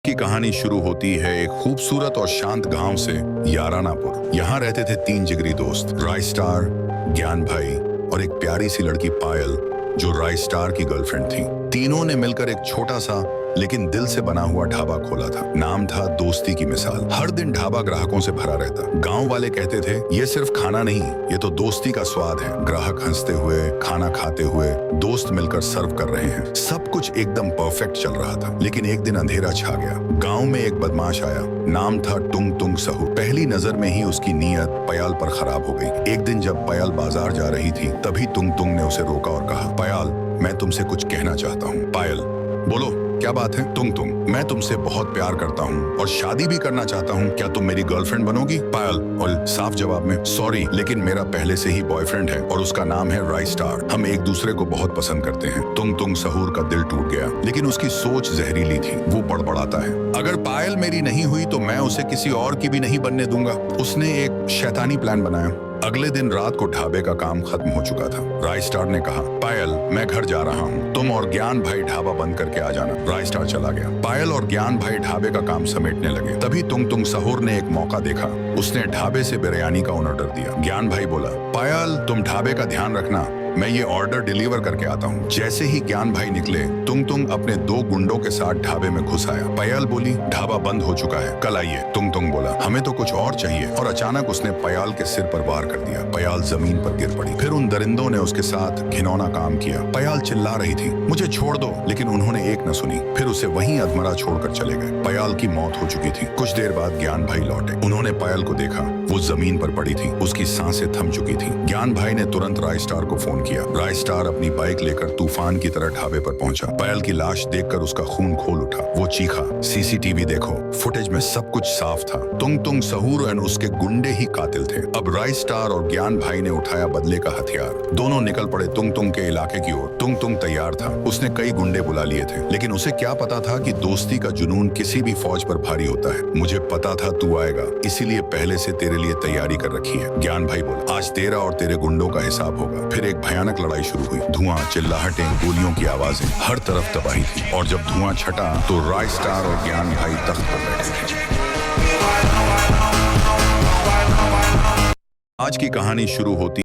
की कहानी शुरू होती है एक खूबसूरत और शांत गांव से, यारानापुर। यहाँ रहते थे तीन जिगरी दोस्त, राय स्टार, ज्ञान भाई और एक प्यारी सी लड़की पायल, जो राय स्टार की गर्लफ्रेंड थी। तीनों ने मिलकर एक छोटा सा लेकिन दिल से बना हुआ ढाबा खोला था। नाम था दोस्ती की मिसाल। हर दिन ढाबा ग्राहकों से भरा रहता। गांव वाले कहते थे, ये सिर्फ खाना नहीं, ये तो दोस्ती का स्वाद है। ग्राहक हंसते हुए, खाना खाते हुए, दोस्त मिलकर सर्व कर रहे हैं। सब कुछ एकदम परफेक्ट चल रहा था। लेकिन एक दिन अंधेरा छा गया। गांव में एक बदमाश आया। नाम था टुंग टुंग सहूर। पहली नजर में ही उसकी नीयत पयाल पर खराब हो गई। एक दिन जब पयाल बाजार जा रही थी, तभी टुंग टुंग ने उसे रोका और कहा, पयाल, मैं तुमसे कुछ कहना चाहता हूँ। पायल, बोलो, क्या बात है? तुम मैं तुमसे बहुत प्यार करता हूँ और शादी भी करना चाहता हूँ। क्या तुम मेरी गर्लफ्रेंड बनोगी? पायल और साफ जवाब में, सॉरी, लेकिन मेरा पहले से ही बॉयफ्रेंड है और उसका नाम है राय स्टार। हम एक दूसरे को बहुत पसंद करते हैं। तुंग सहूर का दिल टूट गया, लेकिन उसकी सोच जहरीली थी। वो बड़बड़ाता है, अगर पायल मेरी नहीं हुई तो मैं उसे किसी और की भी नहीं बनने दूंगा। उसने एक शैतानी प्लान बनाया। अगले दिन रात को ढाबे का काम खत्म हो चुका था। राय स्टार ने कहा, पायल, मैं घर जा रहा हूँ, तुम और ज्ञान भाई ढाबा बंद करके आ जाना। राय स्टार चला गया। पायल और ज्ञान भाई ढाबे का काम समेटने लगे। तभी तुंग सहूर ने एक मौका देखा। उसने ढाबे से बिरयानी का ऑर्डर दिया। ज्ञान भाई बोला, पायल, तुम ढाबे का ध्यान रखना, मैं ये ऑर्डर डिलीवर करके आता हूँ। जैसे ही ज्ञान भाई निकले, तुंग अपने दो गुंडों के साथ ढाबे में घुस आया। पायल बोली, ढाबा बंद हो चुका है, कल आइए। तुंग बोला, हमें तो कुछ और चाहिए। और अचानक उसने पायल के सिर पर वार कर दिया। पायल जमीन पर गिर पड़ी। फिर उन दरिंदों ने उसके साथ घिनौना काम किया। पायल चिल्ला रही थी, मुझे छोड़ दो, लेकिन उन्होंने एक न सुनी। फिर उसे वहीं अधमरा छोड़कर चले गए। पायल की मौत हो चुकी थी। कुछ देर बाद ज्ञान भाई लौटे। उन्होंने पायल को देखा। वो जमीन पर पड़ी थी, उसकी सांसें थम चुकी थी। ज्ञान भाई ने तुरंत राय स्टार को फोन किया। राय स्टार अपनी बाइक लेकर तूफान की तरह ढाबे पर पहुंचा। पायल की लाश देखकर उसका खून खोल उठा। वो चीखा, सीसीटीवी देखो, फुटेज में सब कुछ साफ था। तुंग सहूर और उसके गुंडे ही कातिल थे। अब राय स्टार और ज्ञान भाई ने उठाया बदले का हथियार। दोनों निकल पड़े तुंग के इलाके की ओर। तुंग तैयार था। उसने कई गुंडे बुला लिए थे, लेकिन उसे क्या पता था कि दोस्ती का जुनून किसी भी फौज पर भारी होता है। मुझे पता था तू आएगा, इसीलिए पहले से तेरे लिए तैयारी कर रखी है। ज्ञान भाई बोला, आज तेरा और तेरे गुंडों का हिसाब होगा। फिर एक भयानक लड़ाई शुरू हुई। धुआं, चिल्लाहटें, गोलियों की आवाजें, हर तरफ तबाही थी। और जब धुआं छटा तो राय स्टार और ज्ञान भाई तख्त पर बैठे थे। आज की कहानी शुरू होती